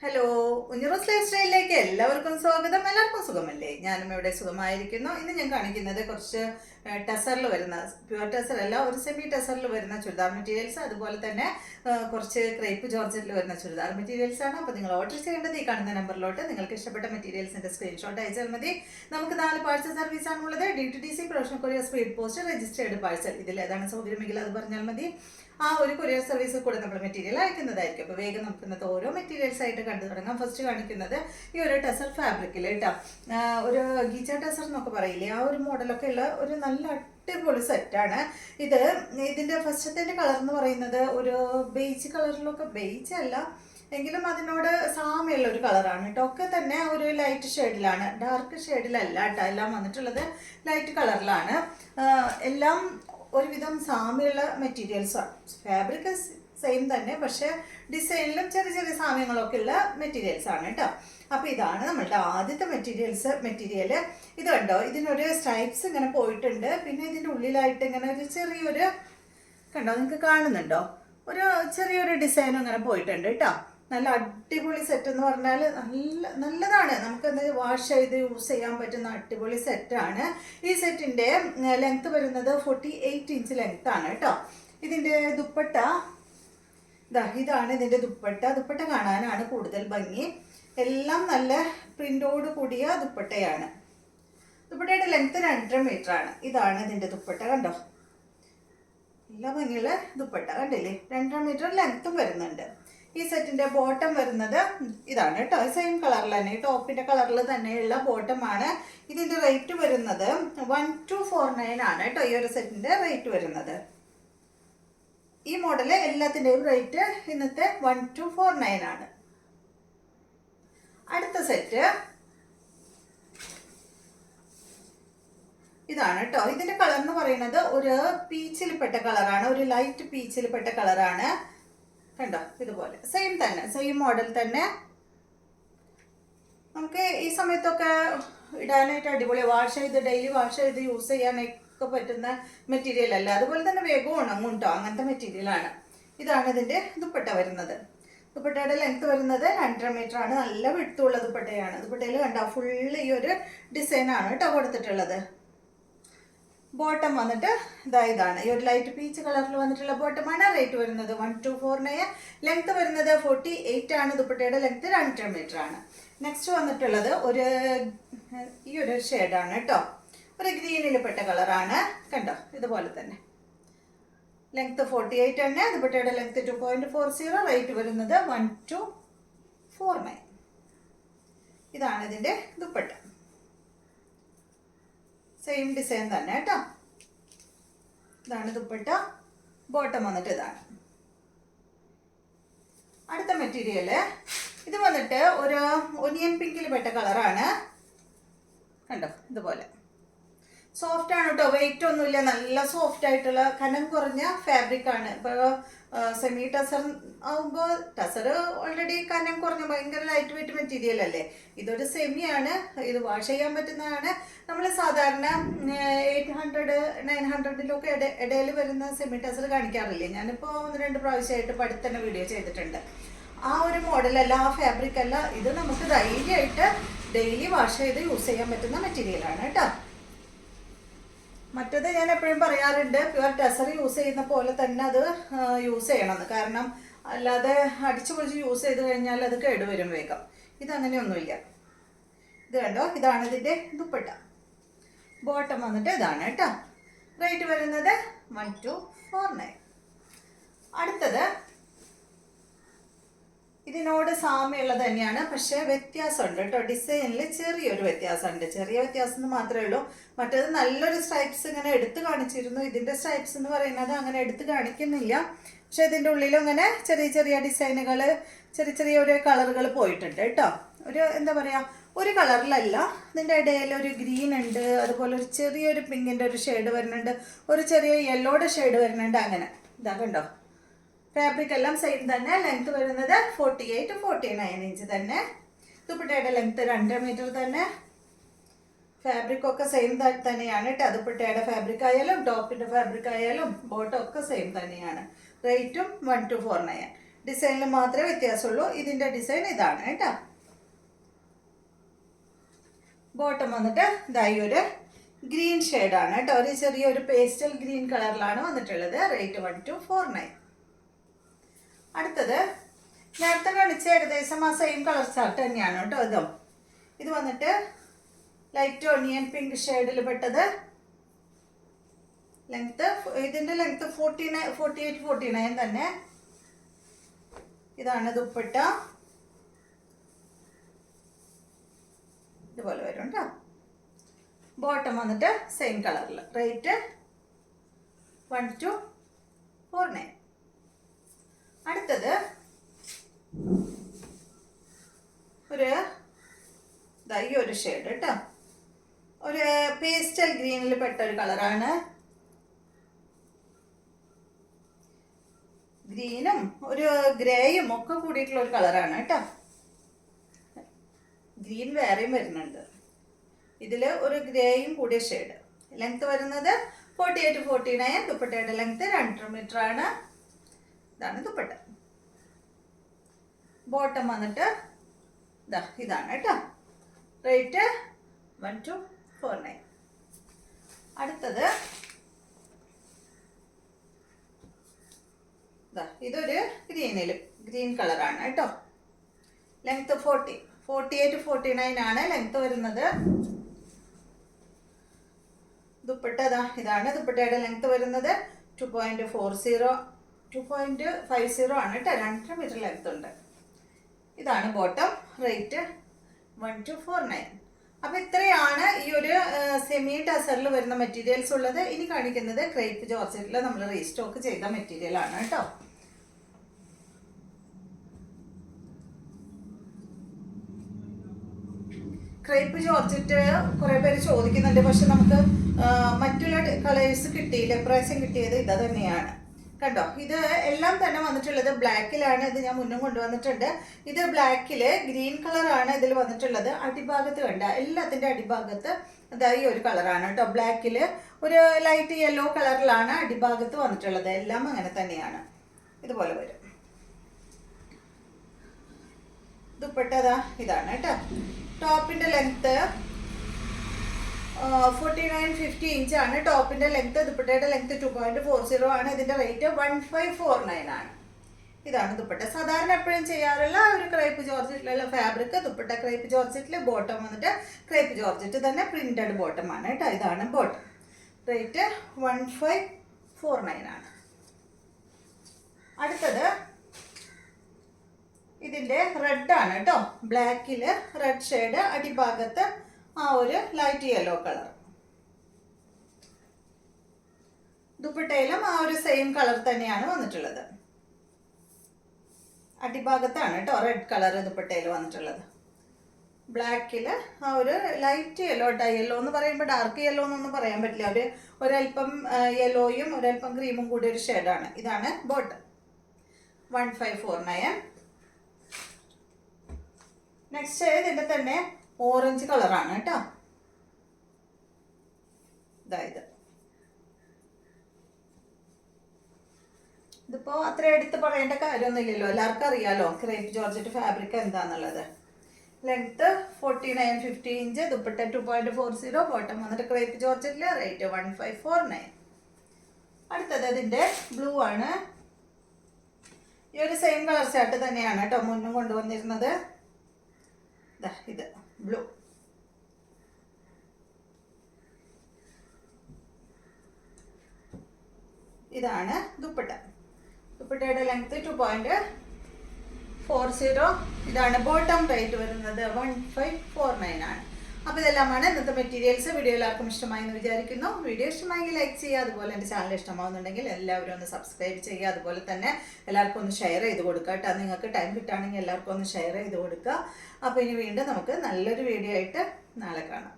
Hello, ഉഞ്ഞുറോസ് life സ്റ്റൈലിലേക്ക് എല്ലാവർക്കും സ്വാഗതം. എല്ലാവർക്കും സുഖമല്ലേ? ഞാനും ഇവിടെ സുഖമായിരിക്കുന്നു. ഇന്ന് ഞാൻ കാണിക്കുന്നത് കുറച്ച് ടെസറിൽ വരുന്ന, പ്യുവർ ടെസർ അല്ല, ഒരു സെമി ടെസറിൽ വരുന്ന ചുരിദാർ മെറ്റീരിയൽസ്, അതുപോലെ തന്നെ കുറച്ച് ക്രേപ്പ് ജോർജറ്റിൽ വരുന്ന ചുരിദാർ മെറ്റീരിയൽസ് ആണ്. അപ്പോൾ നിങ്ങൾ ഓർഡർ ചെയ്യേണ്ടത് ഈ കാണുന്ന നമ്പറിലോട്ട് നിങ്ങൾക്ക് ഇഷ്ടപ്പെട്ട മെറ്റീരിയൽസിന്റെ സ്ക്രീൻഷോട്ട് അയച്ചാൽ മതി. നമുക്ക് 4 പാഴ്സൽ സർവീസ് ആണുള്ളത്. DTDC, professional courier, speed post, registered parcel. ഇതിൽ ഏതാണ് സൗകര്യമെങ്കിൽ അത് പറഞ്ഞാൽ മതി. ആ ഒരു കൊറിയർ സർവീസ് കൂടെ നമ്മൾ മെറ്റീരിയൽ അയക്കുന്നതായിരിക്കും. അപ്പോൾ വേഗം നമുക്ക് ഇന്നത്തെ ഓരോ മെറ്റീരിയൽസ് ആയിട്ട് കണ്ടു തുടങ്ങാം. ഫസ്റ്റ് കാണിക്കുന്നത് ഈ ഒരു ടെസർ ഫാബ്രിക്കിൽ കേട്ടോ, ഒരു ഗീച്ച ടെസർ എന്നൊക്കെ പറയില്ലേ, ആ ഒരു മോഡലൊക്കെ ഉള്ള ഒരു നല്ല അടിപൊളി സെറ്റാണ് ഇത്. ഇതിൻ്റെ ഫസ്റ്റത്തെ കളർ എന്ന് പറയുന്നത് ഒരു ബേജ് കളറിലൊക്കെ, ബേജ് അല്ല എങ്കിലും അതിനോട് സാമ്യമുള്ള ഒരു കളറാണ് കേട്ടോ. ഒക്കെ തന്നെ ഒരു ലൈറ്റ് ഷെയ്ഡിലാണ്, ഡാർക്ക് ഷെയ്ഡിലല്ല കേട്ടോ എല്ലാം വന്നിട്ടുള്ളത്, ലൈറ്റ് കളറിലാണ്. എല്ലാം ഒരുവിധം സാമ്യമുള്ള മെറ്റീരിയൽസാണ്. ഫാബ്രിക് സെയിം തന്നെ, പക്ഷേ ഡിസൈനിലും ചെറിയ ചെറിയ സാമ്യങ്ങളൊക്കെ ഉള്ള മെറ്റീരിയൽസ് ആണ് കേട്ടോ. അപ്പോൾ ഇതാണ് നമ്മളുടെ ആദ്യത്തെ മെറ്റീരിയൽ. ഇത് കണ്ടോ, ഇതിനൊരു സ്ട്രൈപ്സ് ഇങ്ങനെ പോയിട്ടുണ്ട്. പിന്നെ ഇതിൻ്റെ ഉള്ളിലായിട്ട് ഇങ്ങനെ ഒരു ചെറിയൊരു, കണ്ടോ നിങ്ങൾക്ക് കാണുന്നുണ്ടോ, ഒരു ചെറിയൊരു ഡിസൈനും ഇങ്ങനെ പോയിട്ടുണ്ട് കേട്ടോ. നല്ല അടിപൊളി സെറ്റ് എന്ന് പറഞ്ഞാൽ നല്ലതാണ്. നമുക്കത് വാഷ് ചെയ്ത് യൂസ് ചെയ്യാൻ പറ്റുന്ന അടിപൊളി സെറ്റാണ്. ഈ സെറ്റിൻ്റെ ലെങ്ത്ത് വരുന്നത് 48 ഇഞ്ച് ലെങ്ത് ആണ് കേട്ടോ. ഇതിൻ്റെ ദുപ്പട്ട ഇതാണ് ഇതിൻ്റെ ദുപ്പട്ട കാണാനാണ് കൂടുതൽ ഭംഗി. എല്ലാം നല്ല പ്രിൻ്റോട് കൂടിയ ദുപ്പട്ടയാണ്. ദുപ്പട്ടയുടെ ലെങ്ത്ത് 2.5 മീറ്റർ ആണ്. ഇതാണ് ഇതിൻ്റെ ദുപ്പട്ട, കണ്ടോ, എല്ലാ ഭംഗിയുള്ള ദുപ്പട്ട കണ്ടില്ലേ, 2.5 മീറ്റർ ലെങ്ത്തും വരുന്നുണ്ട്. ഈ സെറ്റിൻ്റെ ബോട്ടം വരുന്നത് ഇതാണ് കേട്ടോ, സെയിം കളറിൽ തന്നെ, ടോപ്പിൻ്റെ കളറിൽ തന്നെയുള്ള ബോട്ടമാണ്. ഇതിൻ്റെ റേറ്റ് വരുന്നത് 1249 ആണ് കേട്ടോ. ഈ ഒരു സെറ്റിൻ്റെ റേറ്റ് വരുന്നത്, ഈ മോഡല് എല്ലാത്തിൻ്റെയും റേറ്റ് ഇന്നത്തെ 1249 ആണ്. അടുത്ത സെറ്റ് ഇതാണ് കേട്ടോ. ഇതിൻ്റെ കളർ എന്ന് പറയുന്നത് ഒരു പീച്ചിൽപ്പെട്ട കളറാണ്, ഒരു ലൈറ്റ് പീച്ചിൽപ്പെട്ട കളറാണ്. കണ്ടോ, ഇതുപോലെ സെയിം തന്നെ, സെയിം മോഡൽ തന്നെ. നമുക്ക് ഈ സമയത്തൊക്കെ ഇടാനായിട്ട് അടിപൊളി, ഡെയിലി വാഷ് ചെയ്ത് യൂസ് ചെയ്യാനൊക്കെ പറ്റുന്ന മെറ്റീരിയൽ അല്ല. അതുപോലെ തന്നെ വേഗം ഉണങ്ങും കേട്ടോ, അങ്ങനത്തെ മെറ്റീരിയലാണ്. ഇതാണ് ഇതിൻ്റെ ദുപ്പട്ട വരുന്നത്. ദുപ്പട്ടയുടെ ലെങ്ത് വരുന്നത് 2.5 മീറ്റർ ആണ്. നല്ല വിടുത്തുള്ള ദുപ്പട്ടയാണ്. ദുപ്പട്ടയിൽ കണ്ടോ, ഫുള്ള് ഈ ഒരു ഡിസൈനാണ് കേട്ടോ കൊടുത്തിട്ടുള്ളത്. ബോട്ടം വന്നിട്ട് ഇതാണ്, ഈ ഒരു ലൈറ്റ് പീച്ച് കളറിൽ വന്നിട്ടുള്ള ബോട്ടമാണ്. റേറ്റ് വരുന്നത് 1249. ലെങ്ത് വരുന്നത് 48 ആണ്. ദുപ്പട്ടയുടെ ലെങ്ത് 2.5 മീറ്റർ ആണ്. നെക്സ്റ്റ് വന്നിട്ടുള്ളത് ഈ ഒരു ഷെയ്ഡാണ് കേട്ടോ, ഒരു ഗ്രീനിൽ പെട്ട കളറാണ്. കണ്ടോ, ഇതുപോലെ തന്നെ ലെങ്ത് 48 ആണ്. ദുപ്പട്ടയുടെ ലെങ്ത് 2.40. റേറ്റ് വരുന്നത് 1249. ഇതാണ് ഇതിൻ്റെ ദുപ്പട്ട, സെയിം ഡിസൈൻ തന്നെ കേട്ടോ. ഇതാണ് ദുപ്പട്ട, ബോട്ടം വന്നിട്ട് ഇതാണ്. അടുത്ത മെറ്റീരിയൽ ഇത് വന്നിട്ട് ഒരു ഒനിയൻ പിങ്കിൽ പെട്ട കളറാണ്. കണ്ടോ, ഇതുപോലെ സോഫ്റ്റ് ആണ് കേട്ടോ, വെയിറ്റ് ഒന്നുമില്ല, നല്ല സോഫ്റ്റ് ആയിട്ടുള്ള കനം കുറഞ്ഞ ഫാബ്രിക് ആണ്. ഇപ്പോൾ സെമി ടസർ ആകുമ്പോൾ, ടസർ ഓൾറെഡി കനം കുറഞ്ഞ ഭയങ്കര ലൈറ്റ് വെയിറ്റ് മെറ്റീരിയൽ അല്ലേ. ഇതൊരു സെമിയാണ്, ഇത് വാഷ് ചെയ്യാൻ പറ്റുന്നതാണ്. നമ്മൾ സാധാരണ 800-900 ഇടയിൽ വരുന്ന സെമി ടസർ കാണിക്കാറില്ലേ, ഞാനിപ്പോൾ 1-2 പ്രാവശ്യമായിട്ട് പഠിത്തന്നെ വീഡിയോ ചെയ്തിട്ടുണ്ട്. ആ ഒരു മോഡലല്ല, ആ ഫാബ്രിക് അല്ല ഇത്. നമുക്ക് ധൈര്യമായിട്ട് ഡെയിലി വാഷ് ചെയ്ത് യൂസ് ചെയ്യാൻ പറ്റുന്ന മെറ്റീരിയലാണ് കേട്ടോ. മറ്റത് ഞാൻ എപ്പോഴും പറയാറുണ്ട്, പ്യുവർ ടെസർ യൂസ് ചെയ്യുന്ന പോലെ തന്നെ അത് യൂസ് ചെയ്യണമെന്ന്. കാരണം അല്ലാതെ അടിച്ചു പൊളിച്ച് യൂസ് ചെയ്ത് കഴിഞ്ഞാൽ അത് കേടുവരും വേഗം. ഇതങ്ങനെയൊന്നുമില്ല. ഇത് കണ്ടോ, ഇതാണ് ഇതിൻ്റെ ദുപ്പട്ട. ബോട്ടം വന്നിട്ട് ഇതാണ് കേട്ടോ. റേറ്റ് വരുന്നത് 1249. അടുത്തത് ഇതിനോട് സാമ്യമുള്ളത് തന്നെയാണ്, പക്ഷേ വ്യത്യാസമുണ്ട് കേട്ടോ. ഡിസൈനിൽ ചെറിയൊരു വ്യത്യാസമുണ്ട്, ചെറിയ വ്യത്യാസം എന്ന് മാത്രമേ ഉള്ളൂ. മറ്റേത് നല്ലൊരു സ്ട്രൈപ്സ് ഇങ്ങനെ എടുത്ത് കാണിച്ചിരുന്നു. ഇതിൻ്റെ സ്ട്രൈപ്സ് എന്ന് പറയുന്നത് അങ്ങനെ എടുത്ത് കാണിക്കുന്നില്ല, പക്ഷെ ഇതിൻ്റെ ഉള്ളിലും ഇങ്ങനെ ചെറിയ ചെറിയ ഡിസൈനുകൾ, ചെറിയ ചെറിയ ഒരു കളറുകൾ പോയിട്ടുണ്ട് കേട്ടോ. ഒരു എന്താ പറയുക, ഒരു കളറിലല്ല, ഇതിൻ്റെ ഇടയിൽ ഒരു ഗ്രീൻ ഉണ്ട്, അതുപോലെ ഒരു ചെറിയൊരു പിങ്കിൻ്റെ ഒരു ഷെയ്ഡ് വരുന്നുണ്ട്, ഒരു ചെറിയ യെല്ലോയുടെ ഷെയ്ഡ് വരുന്നുണ്ട്. അങ്ങനെ ഇതാ കണ്ടോ, ഫാബ്രിക് എല്ലാം സെയിം തന്നെ. ലെങ്ത് വരുന്നത് 48-49 ഇഞ്ച് തന്നെ. ദുപ്പട്ടയുടെ ലെങ്ത് 2.5 മീറ്റർ തന്നെ. ഫാബ്രിക് ഒക്കെ സെയിം തന്നെയാണ് കേട്ടോ. ദുപ്പട്ടയുടെ ഫാബ്രിക് ആയാലും ടോപ്പിൻ്റെ ഫാബ്രിക് ആയാലും ബോട്ടം ഒക്കെ സെയിം തന്നെയാണ്. റേറ്റും 1249. ഡിസൈനിൽ മാത്രമേ വ്യത്യാസമുള്ളൂ. ഇതിൻ്റെ ഡിസൈൻ ഇതാണ് കേട്ടോ. ബോട്ടം വന്നിട്ട് ഇതായി ഒരു ഗ്രീൻ ഷെയ്ഡാണ് കേട്ടോ. ഒരു ചെറിയൊരു പേസ്റ്റൽ ഗ്രീൻ കളറിലാണ് വന്നിട്ടുള്ളത്. റേറ്റ് 1249. അടുത്തത് നേരത്തെ കാണിച്ച ഏകദേശം ആ സെയിം കളർ ചാർട്ട് തന്നെയാണ് കേട്ടോ. ഇത് വന്നിട്ട് ലൈറ്റ് ഒണിയൻ പിങ്ക് ഷെയ്ഡിൽ പെട്ടത്. ഇതിൻ്റെ ലെങ്ത്ത് 48-49 തന്നെ. ഇതാണ് ദുപ്പട്ട. ഇതുപോലെ വരും കേട്ടോ. ബോട്ടം വന്നിട്ട് സെയിം കളറിൽ. റേറ്റ് 1249. അടുത്തത് ഒരു ഷെയ്ഡ് കേട്ടോ. ഒരു പേസ്റ്റൽ ഗ്രീനിൽ പെട്ട ഒരു കളറാണ്. ഗ്രീനും ഒരു ഗ്രേയും ഒക്കെ കൂടിയിട്ടുള്ള ഒരു കളറാണ് കേട്ടോ. ഗ്രീൻ വേറെയും വരുന്നുണ്ട്. ഇതിൽ ഒരു ഗ്രേയും കൂടിയ ഷെയ്ഡ്. ലെങ്ത് വരുന്നത് 48-49. ദുപ്പട്ടയുടെ ലെങ്ത് 2 മീറ്റർ ആണ്. ഇതാണ് ദുപ്പട്ട. ബോട്ടം വന്നിട്ട് ഇതാണ് കേട്ടോ. റേറ്റ് 1249. അടുത്തത് ഇതൊരു ഗ്രീൻ കളറാണ് കേട്ടോ. ലെങ്ത് 48-49 ആണ് ലെങ്ത് വരുന്നത്. ദുപ്പട്ട ഇതാണ്. ദുപ്പട്ടയുടെ ലെങ്ത് വരുന്നത് 2.50 ആണ് കേട്ടോ. 2 മീറ്റർ ലെങ്ത് ഉണ്ട്. ഇതാണ് ബോട്ടം. റേറ്റ് 1249. അപ്പോൾ ഇത്രയാണ് ഈ ഒരു സെമി ടസറിൽ വരുന്ന മെറ്റീരിയൽസ് ഉള്ളത്. ഇനി കാണിക്കുന്നത് ക്രേപ്പ് ജോർജറ്റിൽ നമ്മൾ റീസ്റ്റോക്ക് ചെയ്ത മെറ്റീരിയൽ ആണ് കേട്ടോ. ക്രേപ്പ് ജോർജറ്റ് കുറേ പേര് ചോദിക്കുന്നുണ്ട്. പക്ഷെ നമുക്ക് മറ്റുള്ള കളേഴ്സ് കിട്ടിയില്ല. പ്രാവശ്യം കിട്ടിയത് ഇതാ തന്നെയാണ് കണ്ടോ. ഇത് എല്ലാം തന്നെ വന്നിട്ടുള്ളത് ബ്ലാക്കിലാണ്. ഇത് ഞാൻ മുന്നും കൊണ്ടുവന്നിട്ടുണ്ട്. ഇത് ബ്ലാക്കിൽ ഗ്രീൻ കളറാണ് ഇതിൽ വന്നിട്ടുള്ളത്. അടിഭാഗത്ത് കണ്ട എല്ലാത്തിൻ്റെ അടിഭാഗത്ത് ഈ ഒരു കളറാണ് കേട്ടോ. ബ്ലാക്കിൽ ഒരു ലൈറ്റ് യെല്ലോ കളറിലാണ് അടിഭാഗത്ത് വന്നിട്ടുള്ളത്. എല്ലാം അങ്ങനെ തന്നെയാണ്. ഇതുപോലെ വരും. ദുപ്പട്ട ഇതാണ് കേട്ടോ. ടോപ്പിൻ്റെ ലെങ്ത്ത് 49-50 ഇഞ്ചാണ് ടോപ്പിൻ്റെ ലെങ്ത്ത്. ദുപ്പട്ടയുടെ ലെങ്ത്ത് 2.40 ആണ്. ഇതിൻ്റെ റേറ്റ് 1549 ആണ്. ഇതാണ് ദുപ്പട്ട. സാധാരണ എപ്പോഴും ചെയ്യാറുള്ള ഒരു ക്രേപ്പ് ജോർജറ്റിലുള്ള ഫാബ്രിക്. ദുപ്പട്ട ക്രേപ്പ് ജോർജറ്റിൽ, ബോട്ടം വന്നിട്ട് ക്രേപ്പ് ജോർജറ്റ് തന്നെ പ്രിന്റഡ് ബോട്ടം ആണ് കേട്ടോ. ഇതാണ് ബോട്ടം. റേറ്റ് 1549 ആണ്. അടുത്തത് ഇതിൻ്റെ റെഡ് ആണ് കേട്ടോ. ബ്ലാക്കിൽ റെഡ് ഷെയ്ഡ്. അടിഭാഗത്ത് ആ ഒരു ലൈറ്റ് യെല്ലോ കളർ. ദുപ്പട്ടയിലും ആ ഒരു സെയിം കളർ തന്നെയാണ് വന്നിട്ടുള്ളത്. അടിഭാഗത്താണ് കേട്ടോ റെഡ് കളർ ദുപ്പട്ടയിൽ വന്നിട്ടുള്ളത്. ബ്ലാക്കിൽ ആ ഒരു ലൈറ്റ് യെല്ലോ, ഡൈ യെല്ലോ എന്ന് പറയുമ്പോൾ ഡാർക്ക് യെല്ലോ എന്നൊന്നും പറയാൻ പറ്റില്ല. ഒരൽപ്പം യെല്ലോയും ഒരൽപ്പം ക്രീമും കൂടി ഒരു ഷെയ്ഡാണ്. ഇതാണ് ബോട്ടം. 1549. നെക്സ്റ്റ് ഇതിൻ്റെ തന്നെ ഓറഞ്ച് കളറാണ് കേട്ടോ. ഇതിപ്പോൾ അത്ര എടുത്ത് പറയേണ്ട കാര്യമൊന്നുമില്ലല്ലോ. എല്ലാവർക്കും അറിയാലോ ക്രേപ്പ് ജോർജറ്റ് ഫാബ്രിക് എന്താണെന്നുള്ളത്. Length 49-50 inch. ദുപ്പട്ട 2.40. ബോട്ടം വന്നിട്ട് ക്രേപ്പ് ജോർജറ്റിൽ. റേറ്റ് 1549. അടുത്തത് ഇതിൻ്റെ ബ്ലൂ ആണ്. ഈ ഒരു സെയിം കളർ ചാർട്ട് തന്നെയാണ് കേട്ടോ മുന്നും കൊണ്ടുവന്നിരുന്നത്. ഇത് ബ്ലൂ. ഇതാണ് ദുപ്പട്ട. ദുപ്പട്ടയുടെ ലെങ്ത് 2.40. ഇതാണ് ബോട്ടം. റേറ്റ് വരുന്നത് 1549 ആണ്. അപ്പോൾ ഇതെല്ലാമാണ് ഇന്നത്തെ മെറ്റീരിയൽസ്. വീഡിയോ എല്ലാവർക്കും ഇഷ്ടമായി എന്ന് വിചാരിക്കുന്നു. വീഡിയോ ഇഷ്ടമായെങ്കിൽ ലൈക്ക് ചെയ്യുക. അതുപോലെ എൻ്റെ ചാനൽ ഇഷ്ടമാകുന്നുണ്ടെങ്കിൽ എല്ലാവരും ഒന്ന് സബ്സ്ക്രൈബ് ചെയ്യുക. അതുപോലെ തന്നെ എല്ലാവർക്കും ഒന്ന് ഷെയർ ചെയ്ത് കൊടുക്കുക കേട്ടോ. നിങ്ങൾക്ക് ടൈം കിട്ടുകയാണെങ്കിൽ എല്ലാവർക്കും ഒന്ന് ഷെയർ ചെയ്ത് കൊടുക്കുക. അപ്പോൾ ഇനി വീണ്ടും നമുക്ക് നല്ലൊരു വീഡിയോ ആയിട്ട് നാളെ കാണാം.